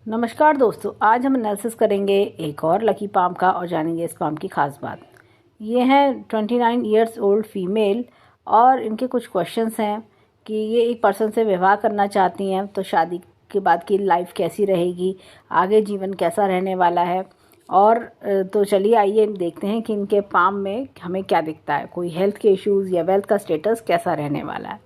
नमस्कार दोस्तों, आज हम एनालिसिस करेंगे एक और लकी पाम का और जानेंगे इस पाम की खास बात। ये हैं 29 ईयर्स ओल्ड फीमेल और इनके कुछ क्वेश्चंस हैं कि ये एक पर्सन से विवाह करना चाहती हैं तो शादी के बाद की लाइफ कैसी रहेगी, आगे जीवन कैसा रहने वाला है। और तो चलिए आइए देखते हैं कि इनके पाम में हमें क्या दिखता है, कोई हेल्थ के इश्यूज़ या वेल्थ का स्टेटस कैसा रहने वाला है।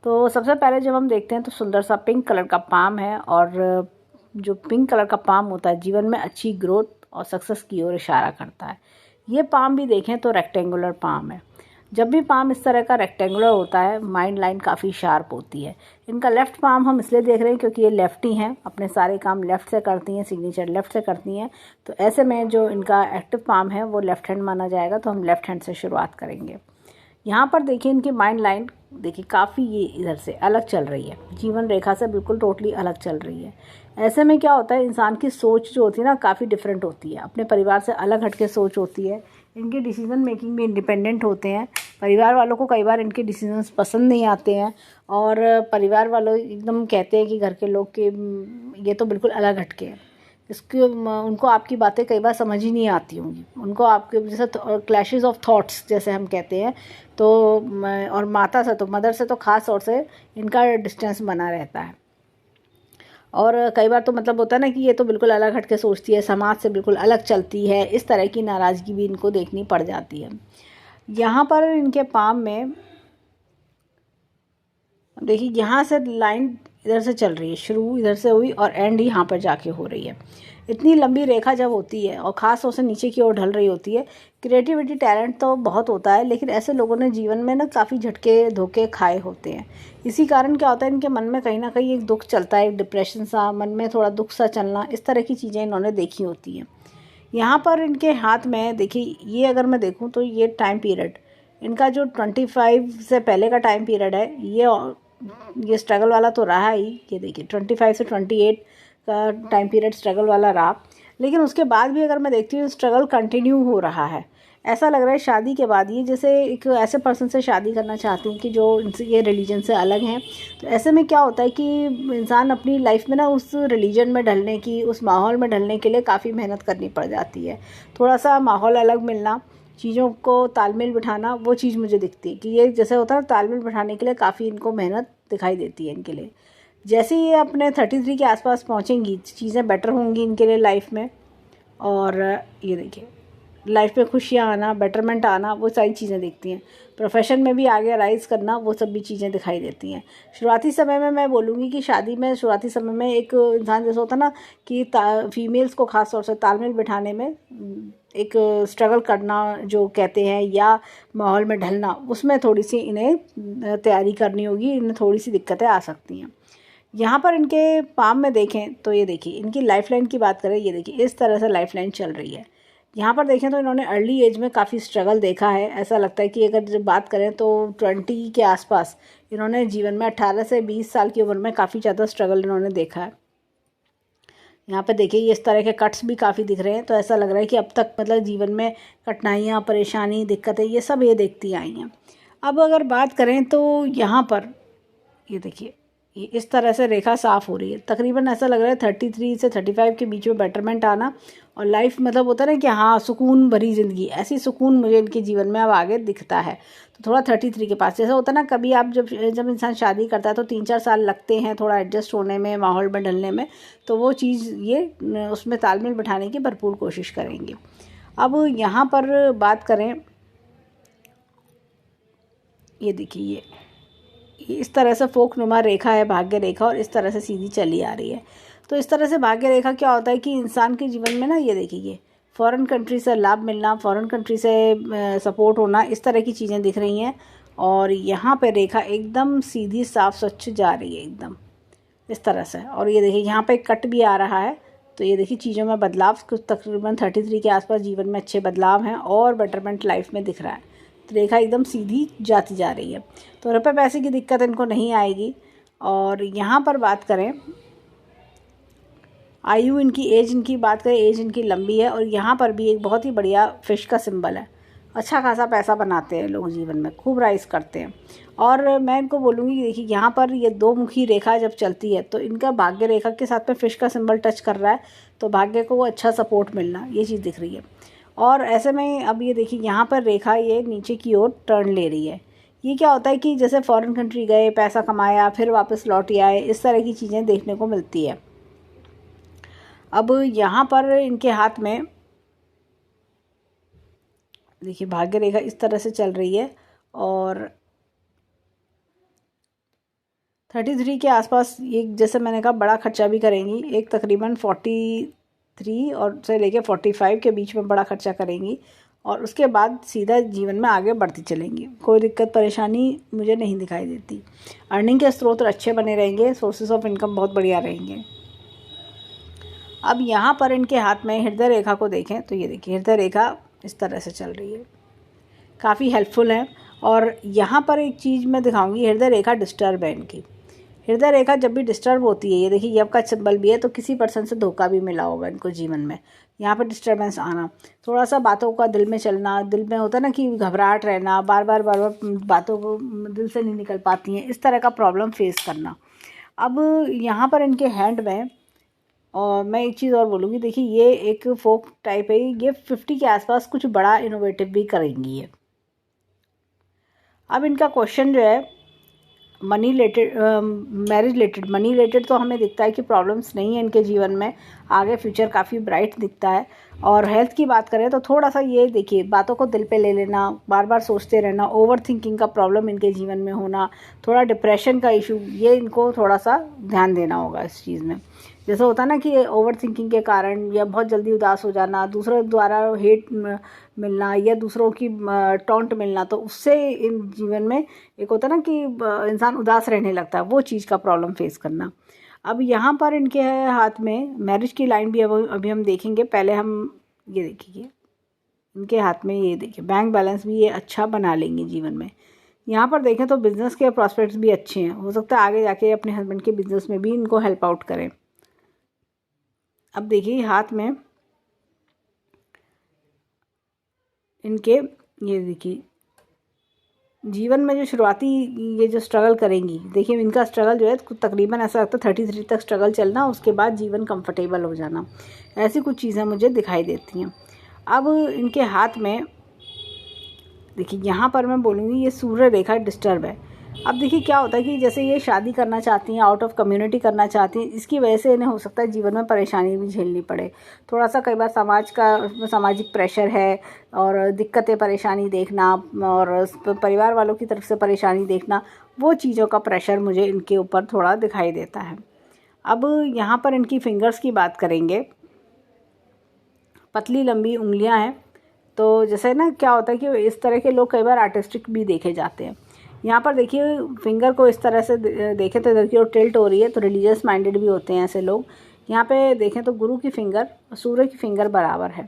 तो सबसे पहले जब हम देखते हैं तो सुंदर सा पिंक कलर का पाम है और जो पिंक कलर का पाम होता है जीवन में अच्छी ग्रोथ और सक्सेस की ओर इशारा करता है। ये पाम भी देखें तो रेक्टेंगुलर पाम है। जब भी पाम इस तरह का रेक्टेंगुलर होता है माइंड लाइन काफ़ी शार्प होती है। इनका लेफ़्ट पाम हम इसलिए देख रहे हैं क्योंकि ये लेफ्टी हैं, अपने सारे काम लेफ़्ट से करती हैं, सिग्नेचर लेफ़्ट से करती हैं। तो ऐसे में जो इनका एक्टिव पाम है वो लेफ़्ट हैंड माना जाएगा, तो हम लेफ़्ट हैंड से शुरुआत करेंगे। यहाँ पर देखिए इनकी माइंड लाइन देखिए काफ़ी ये इधर से अलग चल रही है, जीवन रेखा से बिल्कुल टोटली अलग चल रही है। ऐसे में क्या होता है, इंसान की सोच जो होती है ना काफ़ी डिफरेंट होती है, अपने परिवार से अलग हटके सोच होती है। इनके डिसीजन मेकिंग भी इंडिपेंडेंट होते हैं। परिवार वालों को कई बार इनके डिसीजंस पसंद नहीं आते हैं और परिवार वालों एकदम कहते हैं कि घर के लोग के ये तो बिल्कुल अलग हटके हैं। इसके उनको आपकी बातें कई बार समझ ही नहीं आती होंगी, उनको आपके जैसे क्लैशेस ऑफ थॉट्स जैसे हम कहते हैं। तो और माता से तो मदर से तो ख़ास तौर से इनका डिस्टेंस बना रहता है। और कई बार तो मतलब होता है ना कि ये तो बिल्कुल अलग हट के सोचती है, समाज से बिल्कुल अलग चलती है, इस तरह की नाराज़गी भी इनको देखनी पड़ जाती है। यहाँ पर इनके पाम में देखिए यहाँ से लाइन इधर से चल रही है, शुरू इधर से हुई और एंड यहाँ पर जाके हो रही है। इतनी लंबी रेखा जब होती है और ख़ास तौर से नीचे की ओर ढल रही होती है, क्रिएटिविटी टैलेंट तो बहुत होता है, लेकिन ऐसे लोगों ने जीवन में ना काफ़ी झटके धोखे खाए होते हैं। इसी कारण क्या होता है, इनके मन में कहीं ना कहीं एक दुख चलता है, एक डिप्रेशन सा, मन में थोड़ा दुख सा चलना, इस तरह की चीज़ें इन्होंने देखी होती हैं। यहाँ पर इनके हाथ में देखिए, ये अगर मैं देखूँ तो ये टाइम पीरियड इनका जो 25 से पहले का टाइम पीरियड है, ये स्ट्रगल वाला तो रहा ही। ये देखिए 25 से 28 का टाइम पीरियड स्ट्रगल वाला रहा, लेकिन उसके बाद भी अगर मैं देखती हूँ स्ट्रगल कंटिन्यू हो रहा है। ऐसा लग रहा है शादी के बाद ये जैसे एक ऐसे पर्सन से शादी करना चाहती हैं कि जो इनसे ये रिलीजन से अलग हैं। तो ऐसे में क्या होता है कि इंसान अपनी लाइफ में ना उस रिलीजन में ढलने की, उस माहौल में ढलने के लिए काफ़ी मेहनत करनी पड़ जाती है। थोड़ा सा माहौल अलग मिलना, चीज़ों को तालमेल बिठाना, वो चीज़ मुझे दिखती है कि ये जैसे होता है तालमेल बिठाने के लिए काफ़ी इनको मेहनत दिखाई देती है इनके लिए। जैसे ही ये अपने 33 के आसपास पहुंचेंगी चीज़ें बेटर होंगी इनके लिए लाइफ में। और ये देखिए लाइफ में खुशियाँ आना, बेटरमेंट आना, वो सारी चीज़ें दिखती हैं। प्रोफेशन में भी आगे राइज करना, वो सब भी चीज़ें दिखाई देती हैं। शुरुआती समय में मैं बोलूँगी कि शादी में शुरुआती समय में एक इंसान जैसा होता ना कि फीमेल्स को ख़ास तौर से तालमेल बिठाने में एक स्ट्रगल करना जो कहते हैं, या माहौल में ढलना, उसमें थोड़ी सी इन्हें तैयारी करनी होगी, इन्हें थोड़ी सी दिक्कतें आ सकती हैं। यहाँ पर इनके पाम में देखें तो ये देखिए इनकी लाइफ लाइन की बात करें, ये देखिए इस तरह से लाइफ लाइन चल रही है। यहाँ पर देखें तो इन्होंने अर्ली एज में काफ़ी स्ट्रगल देखा है। ऐसा लगता है कि अगर जब बात करें तो 20 के आसपास इन्होंने जीवन में 18 से 20 साल की उम्र में काफ़ी ज़्यादा स्ट्रगल इन्होंने देखा है। यहाँ पे देखिए ये इस तरह के कट्स भी काफ़ी दिख रहे हैं, तो ऐसा लग रहा है कि अब तक मतलब जीवन में कठिनाइयाँ, परेशानी, दिक्कतें, ये सब ये देखती आई हैं। अब अगर बात करें तो यहाँ पर ये देखिए ये इस तरह से रेखा साफ़ हो रही है। तकरीबन ऐसा लग रहा है 33 से 35 के बीच में बेटरमेंट आना और लाइफ मतलब होता है ना कि हाँ सुकून भरी ज़िंदगी, ऐसी सुकून मुझे इनके जीवन में अब आगे दिखता है। तो थोड़ा 33 के पास जैसा होता है ना, कभी आप जब इंसान शादी करता है तो 3-4 साल लगते हैं थोड़ा एडजस्ट होने में, माहौल में ढलने में, तो वो चीज़ ये उसमें तालमेल बिठाने की भरपूर कोशिश करेंगे। अब यहाँ पर बात करें, ये देखिए ये इस तरह से फोकनुमा रेखा है, भाग्य रेखा, और इस तरह से सीधी चली आ रही है। तो इस तरह से भाग्य रेखा क्या होता है कि इंसान के जीवन में ना ये देखिए ये फॉरेन कंट्री से लाभ मिलना, फॉरेन कंट्री से सपोर्ट होना, इस तरह की चीज़ें दिख रही हैं। और यहाँ पे रेखा एकदम सीधी साफ स्वच्छ जा रही है एकदम इस तरह से। और ये देखिए यहाँ पे कट भी आ रहा है, तो ये देखिए चीज़ों में बदलाव, कुछ तकरीबन 33 के आसपास जीवन में अच्छे बदलाव हैं और बेटरमेंट लाइफ में दिख रहा है। तो रेखा एकदम सीधी जाती जा रही है, तो रुपये पैसे की दिक्कत इनको नहीं आएगी। और यहाँ पर बात करें आयु इनकी, एज इनकी बात करें, एज इनकी लंबी है और यहाँ पर भी एक बहुत ही बढ़िया फिश का सिंबल है। अच्छा खासा पैसा बनाते हैं लोग, जीवन में खूब राइज करते हैं। और मैं इनको बोलूँगी, देखिए यहाँ पर ये दो मुखी रेखा जब चलती है तो इनका भाग्य रेखा के साथ में फिश का सिंबल टच कर रहा है, तो भाग्य को वो अच्छा सपोर्ट मिलना, ये चीज़ दिख रही है। और ऐसे में अब ये देखिए यहाँ पर रेखा ये नीचे की ओर टर्न ले रही है। ये क्या होता है कि जैसे फॉरेन कंट्री गए, पैसा कमाया, फिर वापस लौट आए, इस तरह की चीज़ें देखने को मिलती है। अब यहाँ पर इनके हाथ में देखिए भाग्य रेखा इस तरह से चल रही है और 33 के आसपास ये, जैसे मैंने कहा, बड़ा खर्चा भी करेंगी। एक तकरीबन 43 और से लेके 45 के बीच में बड़ा खर्चा करेंगी और उसके बाद सीधा जीवन में आगे बढ़ती चलेंगी। कोई दिक्कत परेशानी मुझे नहीं दिखाई देती। अर्निंग के स्रोत अच्छे बने रहेंगे, सोर्सेज ऑफ इनकम बहुत बढ़िया रहेंगे। अब यहाँ पर इनके हाथ में हृदय रेखा को देखें तो ये देखिए हृदय रेखा इस तरह से चल रही है, काफ़ी हेल्पफुल है। और यहाँ पर एक चीज़ मैं दिखाऊंगी, हृदय रेखा डिस्टर्ब है इनकी। हृदय रेखा जब भी डिस्टर्ब होती है, ये देखिए यव का सिंबल भी है, तो किसी पर्सन से धोखा भी मिला होगा इनको जीवन में। यहाँ पर डिस्टर्बेंस आना, थोड़ा सा बातों का दिल में चलना, दिल में होता है ना कि घबराहट रहना, बार बार बातों को दिल से नहीं निकल पाती हैं, इस तरह का प्रॉब्लम फेस करना। अब यहाँ पर इनके हैंड में, और मैं एक चीज़ और बोलूँगी, देखिए ये एक फोक टाइप है, ये 50 के आसपास कुछ बड़ा इनोवेटिव भी करेंगी ये। अब इनका क्वेश्चन जो है money related, marriage related, money related तो हमें दिखता है कि प्रॉब्लम्स नहीं है इनके जीवन में, आगे फ्यूचर काफ़ी ब्राइट दिखता है। और हेल्थ की बात करें तो थोड़ा सा ये देखिए बातों को दिल पे ले लेना, बार बार सोचते रहना, ओवर थिंकिंग का प्रॉब्लम इनके जीवन में होना, थोड़ा डिप्रेशन का इशू, ये इनको थोड़ा सा ध्यान देना होगा इस चीज़ में। जैसे होता है ना कि ओवर थिंकिंग के कारण या बहुत जल्दी उदास हो जाना, दूसरों द्वारा हेट मिलना या दूसरों की टॉन्ट मिलना, तो उससे इन जीवन में एक होता है ना कि इंसान उदास रहने लगता है, वो चीज़ का प्रॉब्लम फेस करना। अब यहाँ पर इनके हाथ में मैरिज की लाइन भी अभी हम देखेंगे। पहले हम ये देखिए इनके हाथ में, ये देखिए बैंक बैलेंस भी ये अच्छा बना लेंगे जीवन में। यहाँ पर देखें तो बिज़नेस के प्रॉस्पेक्ट्स भी अच्छे हैं, हो सकता है आगे जाके अपने हस्बैंड के बिज़नेस में भी इनको हेल्प आउट करें। अब देखिए हाथ में इनके, ये देखिए जीवन में जो शुरुआती ये जो स्ट्रगल करेंगी, देखिए इनका स्ट्रगल जो है तकरीबन ऐसा लगता है 33 तक स्ट्रगल चलना, उसके बाद जीवन कंफर्टेबल हो जाना, ऐसी कुछ चीज़ें मुझे दिखाई देती हैं। अब इनके हाथ में देखिए यहाँ पर मैं बोलूँगी ये सूर्य रेखा डिस्टर्ब है। अब देखिए क्या होता है कि जैसे ये शादी करना चाहती हैं, आउट ऑफ कम्युनिटी करना चाहती हैं, इसकी वजह से इन्हें हो सकता है जीवन में परेशानी भी झेलनी पड़े। थोड़ा सा कई बार सामाजिक प्रेशर है और दिक्कतें परेशानी देखना और परिवार वालों की तरफ से परेशानी देखना, वो चीज़ों का प्रेशर मुझे इनके ऊपर थोड़ा दिखाई देता है। अब यहाँ पर इनकी फिंगर्स की बात करेंगे, पतली लंबी उंगलियाँ हैं, तो जैसे ना क्या होता है कि इस तरह के लोग कई बार आर्टिस्टिक भी देखे जाते हैं। यहाँ पर देखिए फिंगर को इस तरह से देखें तो इधर की ओर टिल्ट हो रही है, तो रिलीजियस माइंडेड भी होते हैं ऐसे लोग। यहाँ पे देखें तो गुरु की फिंगर और सूर्य की फिंगर बराबर है,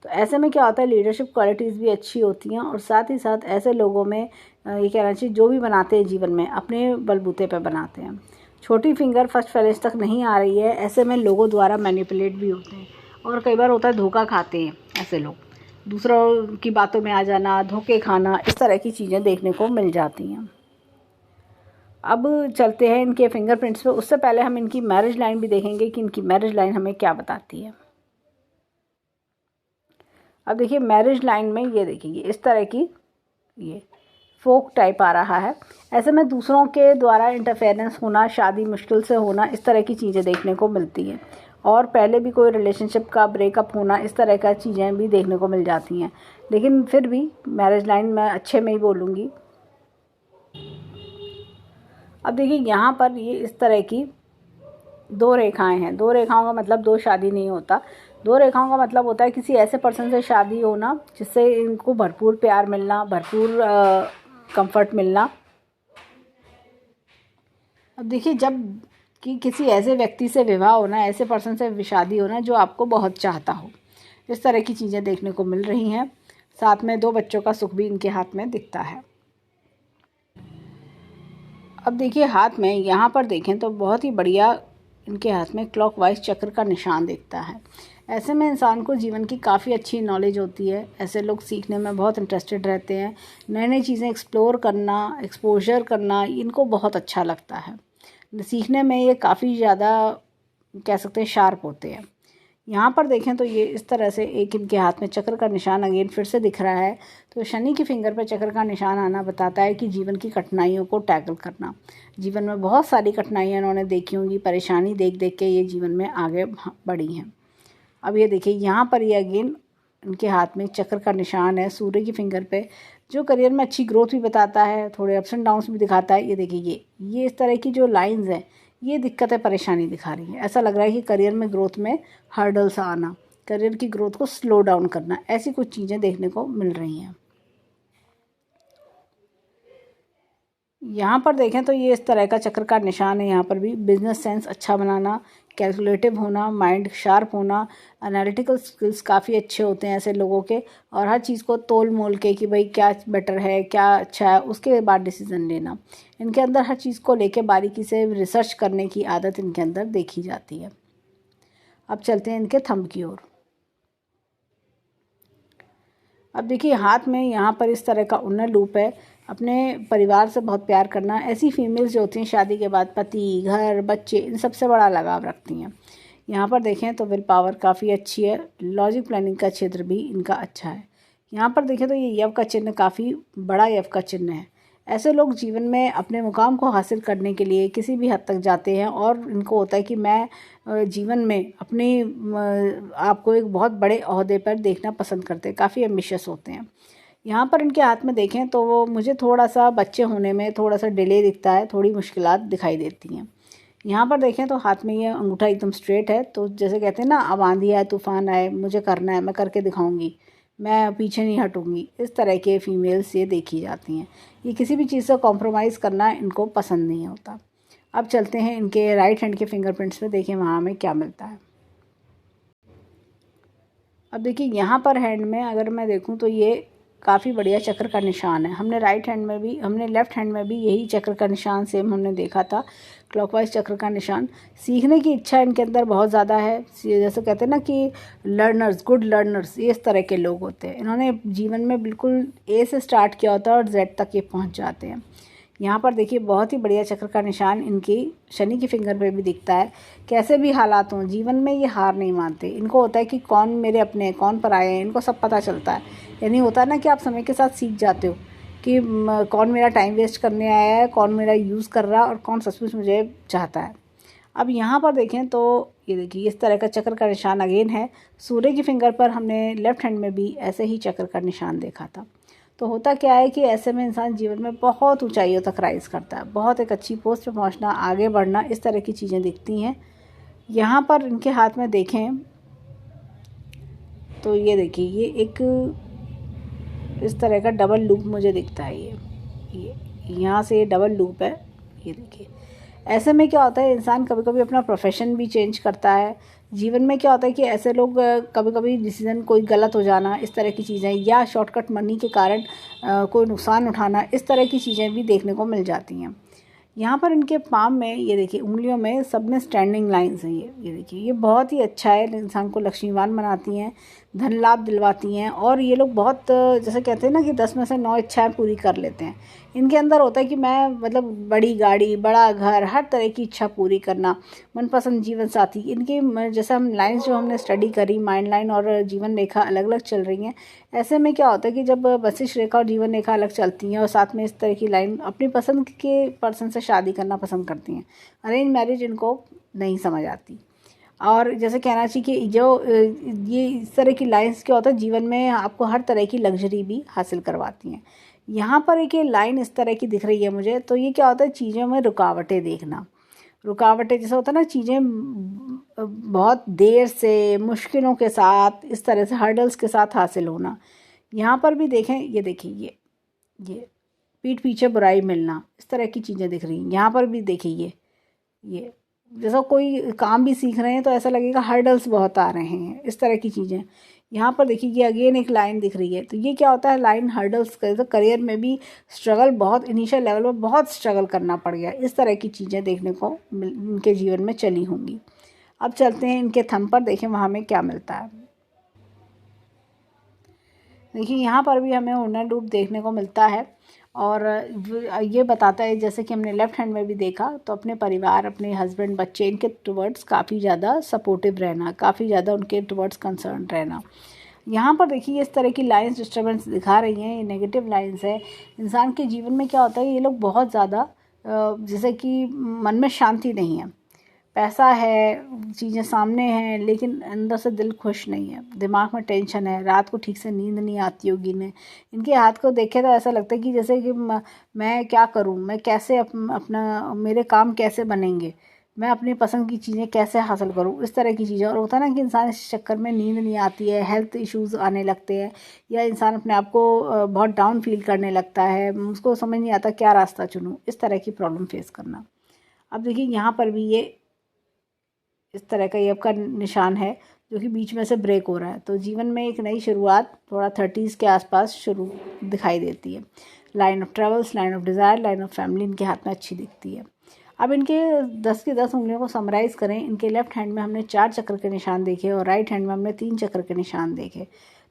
तो ऐसे में क्या होता है लीडरशिप क्वालिटीज़ भी अच्छी होती हैं। और साथ ही साथ ऐसे लोगों में ये कहना चाहिए जो भी बनाते हैं जीवन में अपने बलबूते पर बनाते हैं। छोटी फिंगर फर्स्ट फैलेज तक नहीं आ रही है, ऐसे में लोगों द्वारा मैनिपुलेट भी होते हैं और कई बार होता है धोखा खाते हैं ऐसे लोग, दूसरों की बातों में आ जाना, धोखे खाना, इस तरह की चीज़ें देखने को मिल जाती हैं। अब चलते हैं इनके फिंगरप्रिंट्स पे, उससे पहले हम इनकी मैरिज लाइन भी देखेंगे कि इनकी मैरिज लाइन हमें क्या बताती है। अब देखिए मैरिज लाइन में ये देखिए इस तरह की ये फोक टाइप आ रहा है। ऐसे में दूसरों के द्वारा इंटरफेरेंस होना, शादी मुश्किल से होना, इस तरह की चीज़ें देखने को मिलती हैं। और पहले भी कोई रिलेशनशिप का ब्रेकअप होना, इस तरह का चीज़ें भी देखने को मिल जाती हैं। लेकिन फिर भी मैरिज लाइन मैं अच्छे में ही बोलूँगी। अब देखिए यहाँ पर ये इस तरह की दो रेखाएं हैं। दो रेखाओं का मतलब दो शादी नहीं होता, दो रेखाओं का मतलब होता है किसी ऐसे पर्सन से शादी होना जिससे इनको भरपूर प्यार मिलना, भरपूर कंफर्ट मिलना। अब देखिए जब कि किसी ऐसे व्यक्ति से विवाह होना, ऐसे पर्सन से शादी होना जो आपको बहुत चाहता हो, इस तरह की चीज़ें देखने को मिल रही हैं। साथ में दो बच्चों का सुख भी इनके हाथ में दिखता है। अब देखिए हाथ में यहाँ पर देखें तो बहुत ही बढ़िया इनके हाथ में क्लॉकवाइज चक्र का निशान दिखता है। ऐसे में इंसान को जीवन की काफ़ी अच्छी नॉलेज होती है। ऐसे लोग सीखने में बहुत इंटरेस्टेड रहते हैं, नई नई चीज़ें एक्सप्लोर करना, एक्सपोजर करना इनको बहुत अच्छा लगता है। सीखने में ये काफ़ी ज़्यादा कह सकते हैं शार्प होते हैं। यहाँ पर देखें तो ये इस तरह से एक इनके हाथ में चक्र का निशान अगेन फिर से दिख रहा है। तो शनि की फिंगर पर चक्र का निशान आना बताता है कि जीवन की कठिनाइयों को टैकल करना। जीवन में बहुत सारी कठिनाइयाँ इन्होंने देखी होंगी, परेशानी देख देख के ये जीवन में आगे बढ़ी हैं। अब ये देखिए यहाँ पर ये अगेन इनके हाथ में चक्र का निशान है सूर्य की फिंगर पे, जो करियर में अच्छी ग्रोथ भी बताता है, थोड़े अप्स एंड डाउन्स भी दिखाता है। ये देखिए ये इस तरह की जो लाइंस हैं ये दिक्कतें परेशानी दिखा रही है। ऐसा लग रहा है कि करियर में ग्रोथ में हर्डल्स आना, करियर की ग्रोथ को स्लो डाउन करना, ऐसी कुछ चीज़ें देखने को मिल रही हैं। यहाँ पर देखें तो ये इस तरह का चक्र का निशान है। यहाँ पर भी बिजनेस सेंस अच्छा बनाना, कैलकुलेटिव होना, माइंड शार्प होना, एनालिटिकल स्किल्स काफ़ी अच्छे होते हैं ऐसे लोगों के, और हर चीज़ को तोल मोल के कि भाई क्या बेटर है, क्या अच्छा है, उसके बाद डिसीजन लेना। इनके अंदर हर चीज़ को लेके बारीकी से रिसर्च करने की आदत इनके अंदर देखी जाती है। अब चलते हैं इनके थंब की ओर। अब देखिए हाथ में यहाँ पर इस तरह का उन्नर लूप है। अपने परिवार से बहुत प्यार करना, ऐसी फीमेल्स जो होती हैं शादी के बाद पति, घर, बच्चे इन सबसे बड़ा लगाव रखती हैं। यहाँ पर देखें तो विल पावर काफ़ी अच्छी है, लॉजिक प्लानिंग का क्षेत्र भी इनका अच्छा है। यहाँ पर देखें तो ये यव का चिन्ह काफ़ी बड़ा यव का चिन्ह है। ऐसे लोग जीवन में अपने मुकाम को हासिल करने के लिए किसी भी हद तक जाते हैं, और इनको होता है कि मैं जीवन में अपने आपको एक बहुत बड़े ओहदे पर देखना पसंद करते हैं, काफ़ी एम्बिशियस होते हैं। यहाँ पर इनके हाथ में देखें तो वो मुझे थोड़ा सा बच्चे होने में थोड़ा सा डिले दिखता है, थोड़ी मुश्किलात दिखाई देती हैं। यहाँ पर देखें तो हाथ में ये अंगूठा एकदम स्ट्रेट है, तो जैसे कहते हैं ना, अब आंधी आए तूफान आए मुझे करना है, मैं करके दिखाऊंगी, मैं पीछे नहीं हटूंगी, इस तरह के फीमेल्स ये देखी जाती हैं। ये किसी भी चीज़ से कॉम्प्रोमाइज़ करना इनको पसंद नहीं होता। अब चलते हैं इनके राइट हैंड के फिंगरप्रिंट्स में, देखें वहाँ हमें क्या मिलता है। अब देखिए यहाँ पर हैंड में अगर मैं देखूँ तो ये काफ़ी बढ़िया चक्र का निशान है। हमने राइट हैंड में भी, हमने लेफ़्ट हैंड में भी यही चक्र का निशान सेम हमने देखा था, क्लॉकवाइज चक्र का निशान। सीखने की इच्छा इनके अंदर बहुत ज़्यादा है। जैसे कहते हैं ना कि लर्नर्स, गुड लर्नर्स, ये इस तरह के लोग होते हैं। इन्होंने जीवन में बिल्कुल ए से स्टार्ट किया होता है और जेड तक ये पहुँच जाते हैं। यहाँ पर देखिए बहुत ही बढ़िया चक्र का निशान इनकी शनि की फिंगर पे भी दिखता है। कैसे भी हालात हों जीवन में ये हार नहीं मानते। इनको होता है कि कौन मेरे अपने हैं, कौन पराये हैं, इनको सब पता चलता है। यानी होता है ना कि आप समय के साथ सीख जाते हो कि कौन मेरा टाइम वेस्ट करने आया है, कौन मेरा यूज़ कर रहा है, और कौन सचमुच मुझे चाहता है। अब यहाँ पर देखें तो ये देखिए इस तरह का चक्र का निशान अगेन है। सूर्य की फिंगर पर हमने लेफ्ट हैंड में भी ऐसे ही चक्र का निशान देखा था। तो होता क्या है कि ऐसे में इंसान जीवन में बहुत ऊंचाइयों तक राइज़ करता है, बहुत एक अच्छी पोस्ट पे पहुंचना, आगे बढ़ना, इस तरह की चीज़ें दिखती हैं। यहाँ पर इनके हाथ में देखें तो ये देखिए ये एक इस तरह का डबल लूप मुझे दिखता है। ये यहाँ से ये डबल लूप है, ये देखिए। ऐसे में क्या होता है, इंसान कभी कभी अपना प्रोफेशन भी चेंज करता है। जीवन में क्या होता है कि ऐसे लोग कभी कभी डिसीज़न कोई गलत हो जाना, इस तरह की चीज़ें, या शॉर्टकट मनी के कारण कोई नुकसान उठाना, इस तरह की चीज़ें भी देखने को मिल जाती हैं। यहाँ पर इनके पाम में ये देखिए, उंगलियों में सब में स्टैंडिंग लाइंस हैं। ये देखिए ये बहुत ही अच्छा है, इंसान को लक्ष्मीवान बनाती हैं, धन लाभ दिलवाती हैं, और ये लोग बहुत जैसे कहते हैं ना कि 10 में से 9 इच्छाएं पूरी कर लेते हैं। इनके अंदर होता है कि मैं मतलब बड़ी गाड़ी, बड़ा घर, हर तरह की इच्छा पूरी करना, मनपसंद जीवन साथी। इनकी जैसे हम लाइंस जो हमने स्टडी करी, माइंड लाइन और जीवन रेखा अलग अलग चल रही हैं। ऐसे में क्या होता है कि जब वशिष्ठ रेखा और जीवन रेखा अलग चलती हैं और साथ में इस तरह की लाइन, अपनी पसंद के पर्सन से शादी करना पसंद करती हैं। अरेंज मैरिज इनको नहीं समझ आती। और जैसे कहना चाहिए कि जो ये इस तरह की लाइंस क्या होता है, जीवन में आपको हर तरह की लग्जरी भी हासिल करवाती हैं। यहाँ पर एक ये लाइन इस तरह की दिख रही है मुझे, तो ये क्या होता है, चीज़ों में रुकावटें देखना। रुकावटें जैसे होता है ना, चीज़ें बहुत देर से, मुश्किलों के साथ, इस तरह से हर्डल्स के साथ हासिल होना। यहाँ पर भी देखें, ये देखिए ये पीठ पीछे बुराई मिलना, इस तरह की चीज़ें दिख रही हैं। यहाँ पर भी देखिए ये जैसा कोई काम भी सीख रहे हैं तो ऐसा लगेगा हर्डल्स बहुत आ रहे हैं, इस तरह की चीज़ें। यहाँ पर देखिए कि अगेन एक लाइन दिख रही है, तो ये क्या होता है, लाइन हर्डल्स का। तो करियर में भी स्ट्रगल, बहुत इनिशियल लेवल में बहुत स्ट्रगल करना पड़ गया, इस तरह की चीज़ें देखने को उनके जीवन में चली होंगी। अब चलते हैं इनके थंब पर, देखें वहाँ हमें क्या मिलता है। देखिए यहाँ पर भी हमें उड़ना डूब देखने को मिलता है और ये बताता है, जैसे कि हमने लेफ़्ट हैंड में भी देखा, तो अपने परिवार, अपने हस्बैंड, बच्चे, इनके टुवर्ड्स काफ़ी ज़्यादा सपोर्टिव रहना, काफ़ी ज़्यादा उनके टुवर्ड्स कंसर्न रहना। यहाँ पर देखिए इस तरह की लाइंस डिस्टर्बेंस दिखा रही हैं, ये नेगेटिव लाइंस है। इंसान के जीवन में क्या होता है, ये लोग बहुत ज़्यादा जैसे कि मन में शांति नहीं है, पैसा है, चीज़ें सामने हैं, लेकिन अंदर से दिल खुश नहीं है, दिमाग में टेंशन है, रात को ठीक से नींद नहीं आती होगी इन्हें। इनके हाथ को देखे तो ऐसा लगता है कि जैसे कि मैं क्या करूं, मैं कैसे अपना मेरे काम कैसे बनेंगे, मैं अपनी पसंद की चीज़ें कैसे हासिल करूं, इस तरह की चीज़ें। और होता है ना कि इंसान इस चक्कर में नींद नहीं आती है, हेल्थ इश्यूज़ आने लगते हैं, या इंसान अपने आप को बहुत डाउन फील करने लगता है, उसको समझ नहीं आता क्या रास्ता चुनूँ, इस तरह की प्रॉब्लम फेस करना। अब देखिए यहाँ पर भी ये इस तरह का ये आपका निशान है जो कि बीच में से ब्रेक हो रहा है, तो जीवन में एक नई शुरुआत थोड़ा 30s के आसपास शुरू दिखाई देती है। Line of travels, line of desire, line of family इनके हाथ में अच्छी दिखती है। अब इनके 10 की 10 उंगलियों को समराइज़ करें। इनके लेफ्ट हैंड में हमने 4 चक्र के निशान देखे और राइट हैंड में हमने 3 चक्र के निशान देखे,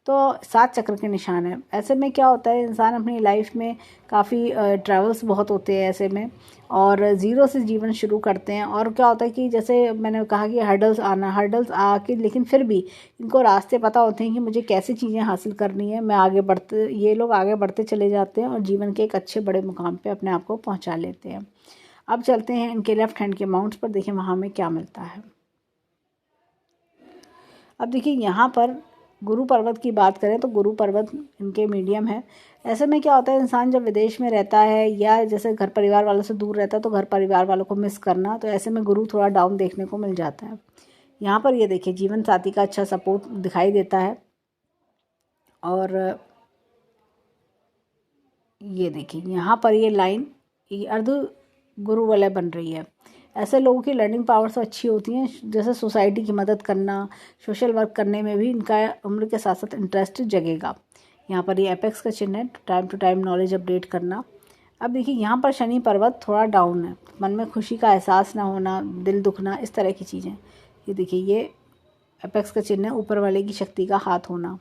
तो 7 चक्र के निशान है। ऐसे में क्या होता है, इंसान अपनी लाइफ में काफ़ी ट्रैवल्स बहुत होते हैं ऐसे में, और ज़ीरो से जीवन शुरू करते हैं। और क्या होता है कि जैसे मैंने कहा कि हर्डल्स आके, लेकिन फिर भी इनको रास्ते पता होते हैं कि मुझे कैसी चीज़ें हासिल करनी है, मैं आगे बढ़ते, ये लोग आगे बढ़ते चले जाते हैं और जीवन के एक अच्छे बड़े मुकाम पे अपने आप को पहुंचा लेते हैं। अब चलते हैं इनके लेफ्ट हैंड के माउंट्स पर, देखें वहाँ हमें क्या मिलता है। अब देखिए यहाँ पर गुरु पर्वत की बात करें तो गुरु पर्वत इनके मीडियम है। ऐसे में क्या होता है, इंसान जब विदेश में रहता है या जैसे घर परिवार वालों से दूर रहता है तो घर परिवार वालों को मिस करना, तो ऐसे में गुरु थोड़ा डाउन देखने को मिल जाता है। यहाँ पर ये देखिए जीवन साथी का अच्छा सपोर्ट दिखाई देता है, और ये देखिए यहाँ पर ये लाइन ये अर्ध गुरु वलय बन रही है। ऐसे लोगों की लर्निंग पावर्स तो अच्छी होती हैं, जैसे सोसाइटी की मदद करना, सोशल वर्क करने में भी इनका उम्र के साथ साथ इंटरेस्ट जगेगा। यहाँ पर ये एपेक्स का चिन्ह है, time to time knowledge update करना। अब देखिए यहाँ पर शनि पर्वत थोड़ा डाउन है, मन में खुशी का एहसास ना होना, दिल दुखना, इस तरह की चीज़ें। ये देखिए ये एपेक्स का चिन्ह है, ऊपर वाले की शक्ति का हाथ होना।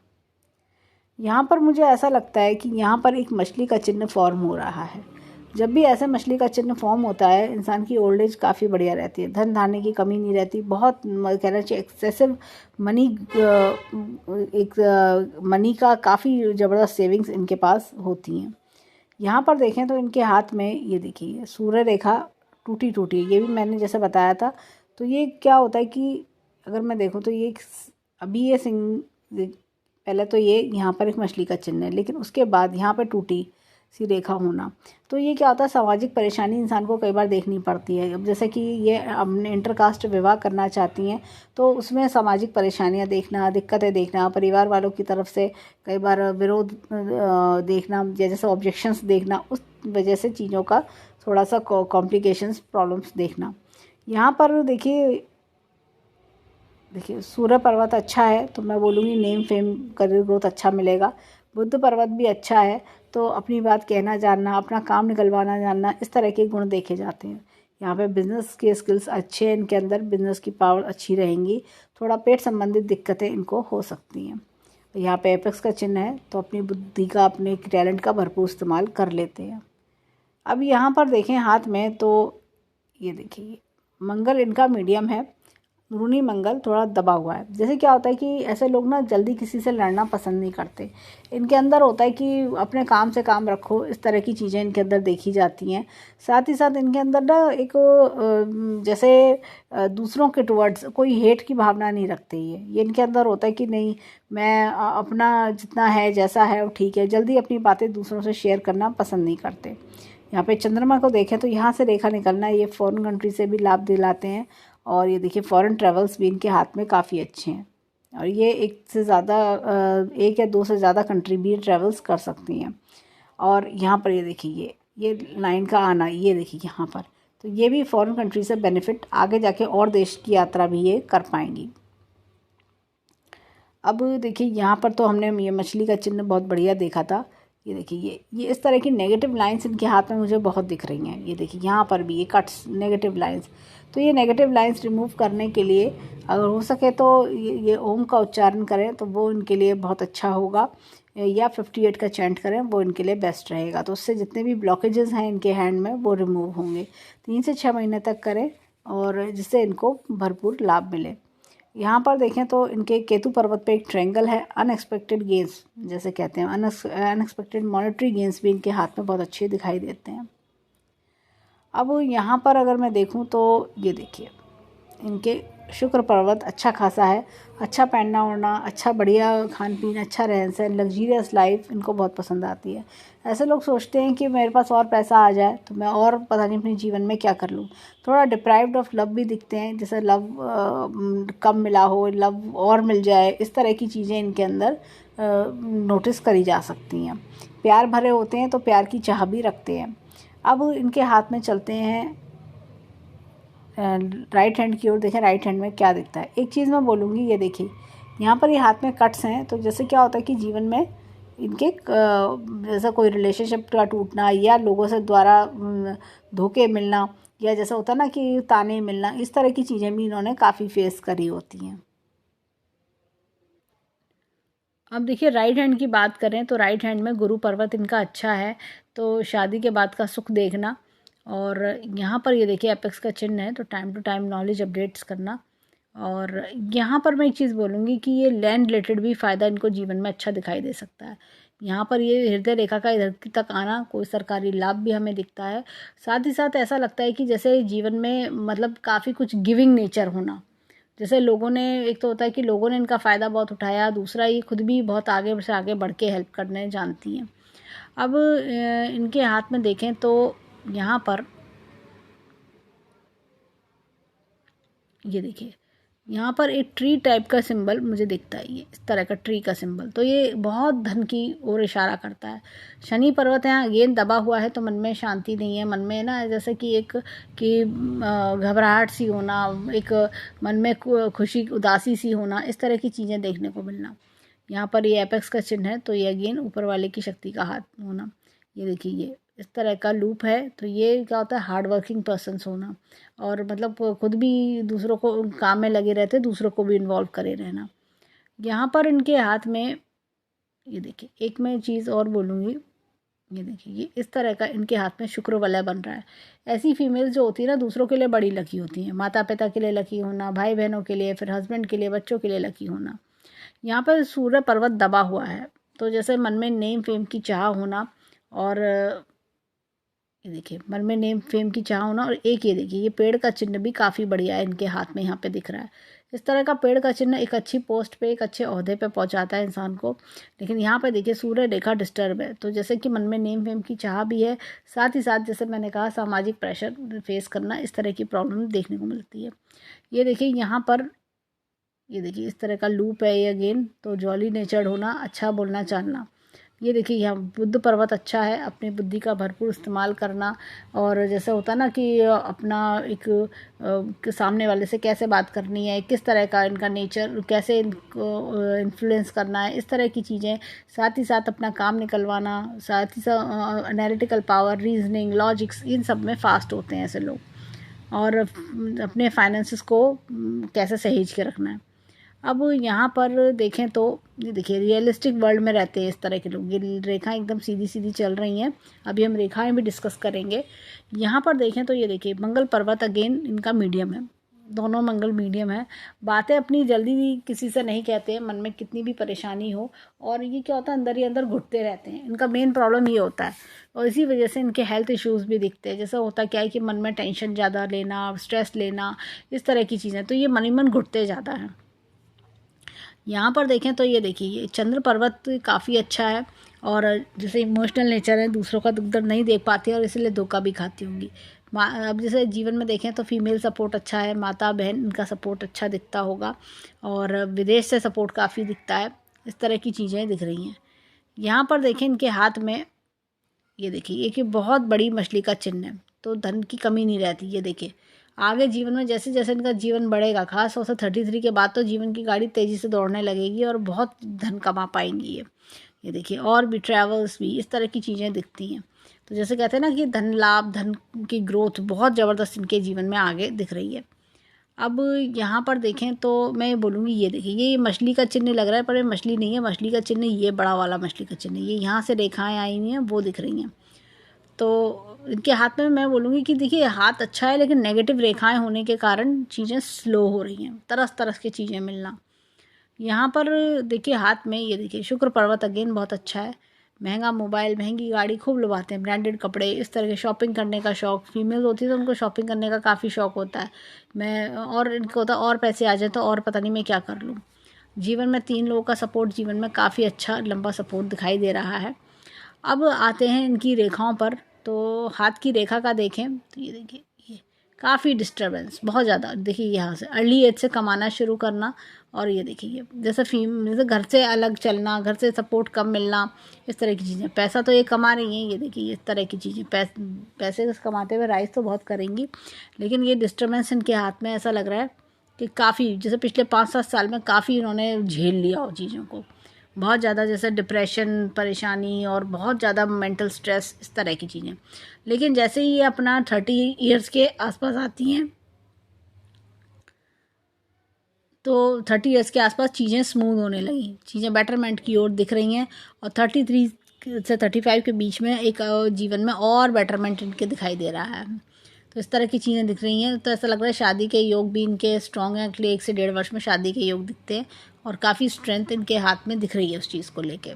यहाँ पर मुझे ऐसा लगता है कि यहाँ पर एक मछली का चिन्ह फॉर्म हो रहा है। जब भी ऐसे मछली का चिन्ह फॉर्म होता है, इंसान की ओल्ड एज काफ़ी बढ़िया रहती है, धन धान्य की कमी नहीं रहती, बहुत कहना चाहिए एक्सेसिव मनी, एक मनी का काफ़ी ज़बरदस्त सेविंग्स इनके पास होती हैं। यहाँ पर देखें तो इनके हाथ में ये देखिए सूर्य रेखा टूटी टूटी, ये भी मैंने जैसे बताया था। तो ये क्या होता है कि अगर मैं देखूँ तो ये अभी ये पहले तो ये यहाँ पर एक मछली का चिन्ह है, लेकिन उसके बाद यहाँ पर टूटी सी रेखा होना, तो ये क्या होता है, सामाजिक परेशानी इंसान को कई बार देखनी पड़ती है। अब जैसे कि ये अपने इंटरकास्ट विवाह करना चाहती हैं, तो उसमें सामाजिक परेशानियां देखना, दिक्कतें देखना, परिवार वालों की तरफ से कई बार विरोध देखना, जैसे ऑब्जेक्शंस देखना, उस वजह से चीज़ों का थोड़ा सा कॉम्प्लिकेशंस, प्रॉब्लम्स देखना। यहाँ पर देखिए सूर्य पर्वत अच्छा है, तो मैं बोलूँगी नेम फेम करियर ग्रोथ अच्छा मिलेगा। बुध पर्वत भी अच्छा है, तो अपनी बात कहना जानना, अपना काम निकलवाना जानना, इस तरह के गुण देखे जाते हैं। यहाँ पे बिज़नेस के स्किल्स अच्छे हैं इनके अंदर, बिज़नेस की पावर अच्छी रहेंगी। थोड़ा पेट संबंधित दिक्कतें इनको हो सकती हैं। यहाँ पे एपेक्स का चिन्ह है, तो अपनी बुद्धि का, अपने टैलेंट का भरपूर इस्तेमाल कर लेते हैं। अब यहाँ पर देखें हाथ में, तो ये देखिए मंगल इनका मीडियम है, ऋणी मंगल थोड़ा दबा हुआ है। जैसे क्या होता है कि ऐसे लोग ना जल्दी किसी से लड़ना पसंद नहीं करते, इनके अंदर होता है कि अपने काम से काम रखो, इस तरह की चीज़ें इनके अंदर देखी जाती हैं। साथ ही साथ इनके अंदर ना एक जैसे दूसरों के टुवर्ड्स कोई हेट की भावना नहीं रखते। ये इनके अंदर होता है कि नहीं, मैं अपना जितना है जैसा है वो ठीक है, जल्दी अपनी बातें दूसरों से शेयर करना पसंद नहीं करते। यहाँ पे चंद्रमा को देखें तो यहाँ से रेखा निकलना, ये फॉरेन कंट्री से भी लाभ दिलाते हैं। और ये देखिए फॉरेन ट्रेवल्स भी इनके हाथ में काफ़ी अच्छे हैं, और ये एक से ज़्यादा, एक या दो से ज़्यादा कंट्री भी ट्रेवल्स कर सकती हैं। और यहाँ पर ये देखिए ये लाइन का आना, ये देखिए यहाँ पर, तो ये भी फॉरेन कंट्री से बेनिफिट, आगे जाके और देश की यात्रा भी ये कर पाएंगी। अब देखिए यहाँ पर तो हमने ये मछली का चिन्ह बहुत बढ़िया देखा था। ये देखिए ये इस तरह की नेगेटिव लाइंस इनके हाथ में मुझे बहुत दिख रही हैं। ये देखिए यहाँ पर भी ये कट्स, नेगेटिव लाइंस। तो ये नेगेटिव लाइंस रिमूव करने के लिए अगर हो सके तो ये ओम का उच्चारण करें तो वो इनके लिए बहुत अच्छा होगा, या 58 का चैंट करें, वो इनके लिए बेस्ट रहेगा। तो उससे जितने भी ब्लॉकेजेस हैं इनके हैंड में वो रिमूव होंगे। 3 से 6 महीने तक करें और जिससे इनको भरपूर लाभ मिले। यहाँ पर देखें तो इनके केतु पर्वत पे एक ट्रायंगल है। अनएक्सपेक्टेड गेंस जैसे कहते हैं, अनएक्सपेक्टेड मॉनेटरी गेंस भी इनके हाथ में बहुत अच्छे दिखाई देते हैं। अब यहाँ पर अगर मैं देखूँ तो ये देखिए इनके शुक्र पर्वत अच्छा खासा है। अच्छा पहनना ओढ़ना, अच्छा बढ़िया खान पीन, अच्छा रहन सहन, लग्जीरियस लाइफ इनको बहुत पसंद आती है। ऐसे लोग सोचते हैं कि मेरे पास और पैसा आ जाए तो मैं और पता नहीं अपने जीवन में क्या कर लूँ। थोड़ा डिप्राइव्ड ऑफ लव भी दिखते हैं, जैसे लव कम मिला हो, लव और मिल जाए, इस तरह की चीज़ें इनके अंदर नोटिस करी जा सकती हैं। प्यार भरे होते हैं तो प्यार की चाह भी रखते हैं। अब इनके हाथ में चलते हैं राइट हैंड की ओर। देखें राइट हैंड में क्या दिखता है। एक चीज़ मैं बोलूँगी, ये देखिए यहाँ पर ये हाथ में कट्स हैं। तो जैसे क्या होता है कि जीवन में इनके जैसा कोई रिलेशनशिप का टूटना या लोगों से द्वारा धोखे मिलना, या जैसा होता है ना कि ताने मिलना, इस तरह की चीज़ें भी इन्होंने काफ़ी फेस करी होती हैं। अब देखिए राइट हैंड की बात करें तो राइट हैंड में गुरु पर्वत इनका अच्छा है। तो शादी के बाद का सुख देखना, और यहाँ पर ये देखिए एपेक्स का चिन्ह है, तो time to time knowledge updates करना। और यहाँ पर मैं एक चीज़ बोलूँगी कि ये लैंड रिलेटेड भी फ़ायदा इनको जीवन में अच्छा दिखाई दे सकता है। यहाँ पर ये हृदय रेखा का इधर तक आना, कोई सरकारी लाभ भी हमें दिखता है। साथ ही साथ ऐसा लगता है कि जैसे जीवन में मतलब काफ़ी कुछ गिविंग नेचर होना, जैसे लोगों ने, एक तो होता है कि लोगों ने इनका फ़ायदा बहुत उठाया, दूसरा ये खुद भी बहुत आगे से आगे बढ़ के हेल्प करने जानती हैं। अब इनके हाथ में देखें तो यहाँ पर ये देखिए यहाँ पर एक ट्री टाइप का सिंबल मुझे दिखता है, ये इस तरह का ट्री का सिंबल। तो ये बहुत धन की ओर इशारा करता है। शनि पर्वत यहाँ अगेन दबा हुआ है, तो मन में शांति नहीं है। मन में ना जैसे कि एक कि घबराहट सी होना, एक मन में खुशी उदासी सी होना, इस तरह की चीज़ें देखने को मिलना। यहाँ पर ये एपेक्स का चिन्ह है, तो ये अगेन ऊपर वाले की शक्ति का हाथ होना। ये देखिए ये इस तरह का लूप है। तो ये क्या होता है, हार्ड वर्किंग पर्सन्स होना, और मतलब खुद भी दूसरों को काम में लगे रहते, दूसरों को भी इन्वॉल्व करे रहना। यहाँ पर इनके हाथ में ये देखिए एक मैं चीज़ और बोलूँगी, ये देखिए ये इस तरह का इनके हाथ में शुक्र वलय बन रहा है। ऐसी फीमेल जो होती है ना, दूसरों के लिए बड़ी लकी होती हैं। माता पिता के लिए लकी होना, भाई बहनों के लिए, फिर हस्बैंड के लिए, बच्चों के लिए लकी होना। यहाँ पर सूर्य पर्वत दबा हुआ है, तो जैसे मन में नेम फेम की चाह होना, और ये देखिए मन में नेम फेम की चाह होना। और एक ये देखिए ये पेड़ का चिन्ह भी काफ़ी बढ़िया है इनके हाथ में, यहाँ पे दिख रहा है। इस तरह का पेड़ का चिन्ह एक अच्छी पोस्ट पे, एक अच्छे ओहदे पे पहुंचाता है इंसान को। लेकिन यहाँ पे देखिए सूर्य रेखा डिस्टर्ब है, तो जैसे कि मन में नेम फेम की चाह भी है, साथ ही साथ जैसे मैंने कहा सामाजिक प्रेशर फेस करना, इस तरह की प्रॉब्लम देखने को मिलती है। ये देखिए यहाँ पर ये देखिए इस तरह का लूप है ये अगेन। तो जॉली नेचर्ड होना, अच्छा बोलना जानना। ये देखिए यहाँ बुद्ध पर्वत अच्छा है, अपनी बुद्धि का भरपूर इस्तेमाल करना, और जैसे होता है ना कि अपना एक सामने वाले से कैसे बात करनी है, किस तरह का इनका नेचर, कैसे इनको इन्फ्लुएंस करना है, इस तरह की चीज़ें। साथ ही साथ अपना काम निकलवाना, साथ ही साथ एनालिटिकल पावर, रीजनिंग, लॉजिक्स, इन सब में फास्ट होते हैं ऐसे लोग। और अपने फाइनेंसेस को कैसे सहेज के रखना है। अब यहाँ पर देखें तो ये देखिए रियलिस्टिक वर्ल्ड में रहते हैं इस तरह के लोग। ये रेखाएं एकदम सीधी सीधी चल रही हैं, अभी हम रेखाएं भी डिस्कस करेंगे। यहाँ पर देखें तो ये देखिए मंगल पर्वत अगेन इनका मीडियम है, दोनों मंगल मीडियम है। बातें अपनी जल्दी भी किसी से नहीं कहते हैं, मन में कितनी भी परेशानी हो, और ये क्या होता है अंदर ही अंदर घुटते रहते हैं। इनका मेन प्रॉब्लम ये होता है, और इसी वजह से इनके हेल्थ इश्यूज़ भी दिखते हैं। जैसा होता क्या है कि मन में टेंशन ज़्यादा लेना, स्ट्रेस लेना, इस तरह की चीज़ें, तो ये मन ही मन घुटते ज़्यादा हैं। यहाँ पर देखें तो ये देखिए ये चंद्र पर्वत काफ़ी अच्छा है, और जैसे इमोशनल नेचर है, दूसरों का दुख दर्द नहीं देख पाती है और इसलिए धोखा भी खाती होंगी। अब जैसे जीवन में देखें तो फीमेल सपोर्ट अच्छा है, माता बहन इनका सपोर्ट अच्छा दिखता होगा, और विदेश से सपोर्ट काफ़ी दिखता है। इस तरह की चीज़ें दिख रही हैं। यहाँ पर देखें इनके हाथ में ये देखिए एक बहुत बड़ी मछली का चिन्ह है, तो धन की कमी नहीं रहती। ये देखिए आगे जीवन में जैसे जैसे इनका जीवन बढ़ेगा, खास तौर से 33 के बाद तो जीवन की गाड़ी तेज़ी से दौड़ने लगेगी और बहुत धन कमा पाएंगी ये। ये देखिए, और भी ट्रैवल्स भी, इस तरह की चीज़ें दिखती हैं। तो जैसे कहते हैं ना कि धन लाभ, धन की ग्रोथ बहुत ज़बरदस्त इनके जीवन में आगे दिख रही है। अब यहाँ पर देखें तो मैं बोलूँगी, ये देखिए, ये मछली का चिन्ह लग रहा है, पर ये मछली नहीं है। मछली का चिन्ह ये बड़ा वाला मछली का चिन्ह, ये यहाँ से रेखाएं आई हुई हैं वो दिख रही हैं। तो इनके हाथ में मैं बोलूँगी कि देखिए हाथ अच्छा है, लेकिन नेगेटिव रेखाएं होने के कारण चीज़ें स्लो हो रही हैं, तरस तरस की चीज़ें मिलना। यहाँ पर देखिए हाथ में, ये देखिए शुक्र पर्वत अगेन बहुत अच्छा है। महंगा मोबाइल, महंगी गाड़ी खूब लुभाते हैं, ब्रांडेड कपड़े, इस तरह के शॉपिंग करने का शौक़। फीमेल होती है तो उनको शॉपिंग करने का काफ़ी शौक़ होता है। मैं और इनको होता और पैसे आ जाए तो और पता नहीं मैं क्या कर लूँ। जीवन में 3 लोगों का सपोर्ट जीवन में काफ़ी अच्छा लंबा सपोर्ट दिखाई दे रहा है। अब आते हैं इनकी रेखाओं पर। तो हाथ की रेखा का देखें तो ये देखिए, ये काफ़ी डिस्टर्बेंस बहुत ज़्यादा। देखिए यहाँ से अर्ली एज से कमाना शुरू करना, और ये देखिए ये जैसे घर से अलग चलना, घर से सपोर्ट कम मिलना, इस तरह की चीज़ें। पैसा तो ये कमा रही हैं, ये देखिए इस तरह की चीज़ें। पैसे कमाते हुए राइज तो बहुत करेंगी, लेकिन ये डिस्टर्बेंस इनके हाथ में ऐसा लग रहा है कि काफ़ी, जैसे पिछले 5-7 साल में काफ़ी इन्होंने झेल लिया हो चीज़ों को, बहुत ज़्यादा, जैसे डिप्रेशन, परेशानी और बहुत ज़्यादा मेंटल स्ट्रेस, इस तरह की चीज़ें। लेकिन जैसे ही ये अपना 30 ईयर्स के आसपास आती हैं तो 30 ईयर्स के आसपास चीज़ें स्मूथ होने लगी, चीज़ें बेटरमेंट की ओर दिख रही हैं। और 33 से 35 के बीच में एक जीवन में और बेटरमेंट इनके दिखाई दे रहा है। तो इस तरह की चीज़ें दिख रही हैं। तो ऐसा लग रहा है शादी के योग भी इनके स्ट्रॉन्ग हैं, अगले 1 से 1.5 वर्ष में शादी के योग दिखते हैं, और काफ़ी स्ट्रेंथ इनके हाथ में दिख रही है उस चीज़ को लेके।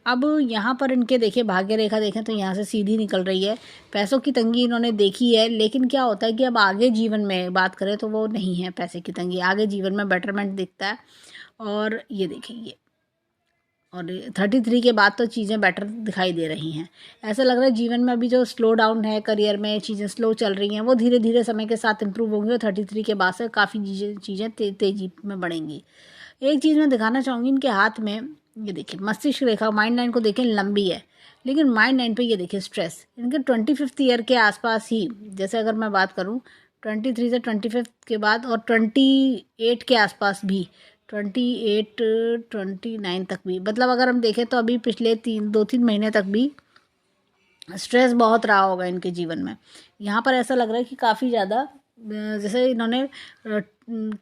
अब यहाँ पर इनके देखिए भाग्य रेखा देखें तो यहाँ से सीधी निकल रही है। पैसों की तंगी इन्होंने देखी है, लेकिन क्या होता है कि अब आगे जीवन में बात करें तो वो नहीं है पैसे की तंगी, आगे जीवन में बेटरमेंट दिखता है। और ये देखिए ये, और 33 के बाद तो चीज़ें बेटर दिखाई दे रही हैं। ऐसा लग रहा है जीवन में अभी जो स्लो डाउन है, करियर में चीज़ें स्लो चल रही हैं, वो धीरे धीरे समय के साथ इम्प्रूव होंगी, और 33 के बाद से काफ़ी चीज़ें तेज़ी में बढ़ेंगी। एक चीज़ मैं दिखाना चाहूँगी इनके हाथ में, ये देखिए मस्तिष्क रेखा, माइंड लाइन को देखें लंबी है, लेकिन माइंड लाइन पे ये देखिए स्ट्रेस। इनके 25th ईयर के आसपास ही, जैसे अगर मैं बात करूँ 23 से 25 के बाद, और 28 के आसपास भी, 28 29 तक भी, मतलब अगर हम देखें तो अभी पिछले 2-3 महीने तक भी स्ट्रेस बहुत रहा होगा इनके जीवन में। यहाँ पर ऐसा लग रहा है कि काफ़ी ज़्यादा, जैसे इन्होंने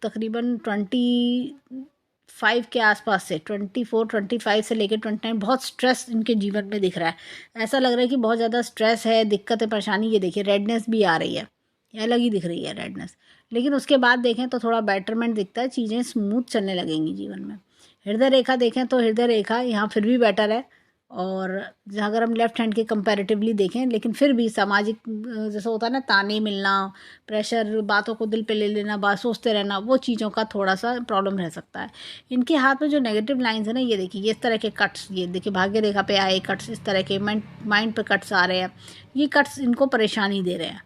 तकरीबन 25 के आसपास से 24-25 से लेकर 29 बहुत स्ट्रेस इनके जीवन में दिख रहा है। ऐसा लग रहा है कि बहुत ज़्यादा स्ट्रेस है, दिक्कत है, परेशानी। ये देखिए रेडनेस भी आ रही है, ये अलग ही दिख रही है रेडनेस। लेकिन उसके बाद देखें तो थोड़ा बेटरमेंट दिखता है, चीज़ें स्मूथ चलने लगेंगी जीवन में। हृदय रेखा देखें तो हृदय रेखा यहाँ फिर भी बेटर है, और जहाँ अगर हम लेफ्ट हैंड के कंपैरेटिवली देखें, लेकिन फिर भी सामाजिक जैसा होता है ना, ताने मिलना, प्रेशर, बातों को दिल पे ले लेना, बात सोचते रहना, वो चीज़ों का थोड़ा सा प्रॉब्लम रह सकता है। इनके हाथ में जो नेगेटिव लाइंस है ना, ये देखिए इस तरह के कट्स, ये देखिए भाग्य रेखा पे आए कट्स, इस तरह के माइंड पे कट्स आ रहे हैं। ये कट्स इनको परेशानी दे रहे हैं।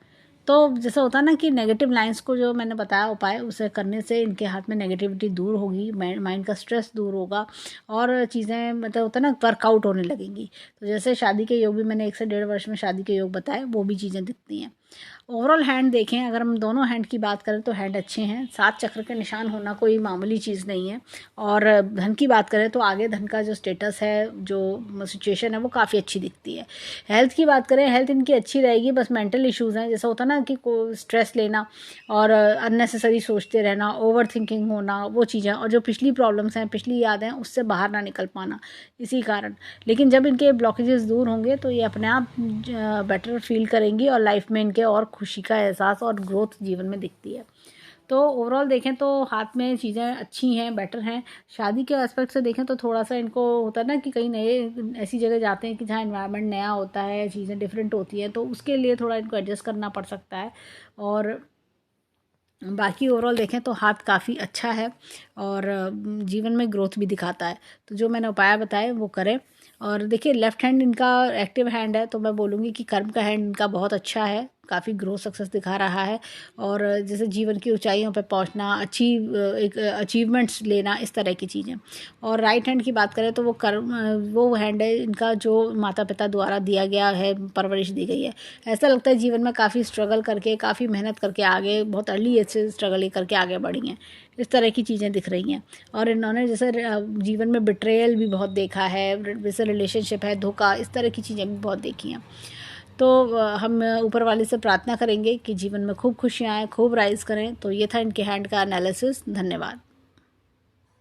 तो जैसा होता है ना कि नेगेटिव लाइंस को, जो मैंने बताया उपाय, उसे करने से इनके हाथ में नेगेटिविटी दूर होगी, माइंड का स्ट्रेस दूर होगा, और चीज़ें मतलब होता है ना वर्कआउट होने लगेंगी। तो जैसे शादी के योग भी मैंने 1 से 1.5 वर्ष में शादी के योग बताए, वो भी चीज़ें दिखती हैं। ओवरऑल हैंड देखें, अगर हम दोनों हैंड की बात करें तो हैंड अच्छे हैं। 7 चक्र के निशान होना कोई मामूली चीज़ नहीं है। और धन की बात करें तो आगे धन का जो स्टेटस है, जो सिचुएशन है, वो काफ़ी अच्छी दिखती है। हेल्थ की बात करें, हेल्थ इनकी अच्छी रहेगी, बस मेंटल इश्यूज़ हैं, जैसा होता है ना कि स्ट्रेस लेना और अननेसेसरी सोचते रहना, ओवर थिंकिंग होना, वो चीज़ें, और जो पिछली प्रॉब्लम्स हैं, पिछली यादें हैं, उससे बाहर ना निकल पाना, इसी कारण। लेकिन जब इनके ब्लॉकेजेस दूर होंगे तो ये अपने आप बेटर फील करेंगी, और लाइफ में इनके और खुशी का एहसास और ग्रोथ जीवन में दिखती है। तो ओवरऑल देखें तो हाथ में चीज़ें अच्छी हैं, बेटर हैं। शादी के एस्पेक्ट से देखें तो थोड़ा सा इनको होता है ना कि कहीं नए ऐसी जगह जाते हैं कि जहाँ एनवायरनमेंट नया होता है, चीज़ें डिफरेंट होती हैं, तो उसके लिए थोड़ा इनको एडजस्ट करना पड़ सकता है। और बाकी ओवरऑल देखें तो हाथ काफ़ी अच्छा है, और जीवन में ग्रोथ भी दिखाता है। तो जो मैंने उपाय बताए वो करें। और देखिए लेफ़्ट हैंड इनका एक्टिव हैंड है, तो मैं बोलूँगी कि कर्म का हैंड इनका बहुत अच्छा है, काफ़ी ग्रोथ सक्सेस दिखा रहा है, और जैसे जीवन की ऊंचाइयों पर पहुंचना, एक अचीवमेंट्स लेना, इस तरह की चीज़ें। और राइट हैंड की बात करें तो वो हैंड है इनका जो माता पिता द्वारा दिया गया है, परवरिश दी गई है। ऐसा लगता है जीवन में काफ़ी स्ट्रगल करके, काफ़ी मेहनत करके आगे, बहुत अर्ली एज से स्ट्रगल करके आगे बढ़ी हैं, इस तरह की चीज़ें दिख रही हैं। और इन्होंने जैसे जीवन में बिट्रेयल भी बहुत देखा है, जैसे रिलेशनशिप है, धोखा, इस तरह की चीज़ें भी बहुत देखी हैं। तो हम ऊपर वाले से प्रार्थना करेंगे कि जीवन में खूब खुशियाँ आएँ, खूब राइज़ करें। तो ये था इनके हैंड का एनालिसिस। धन्यवाद।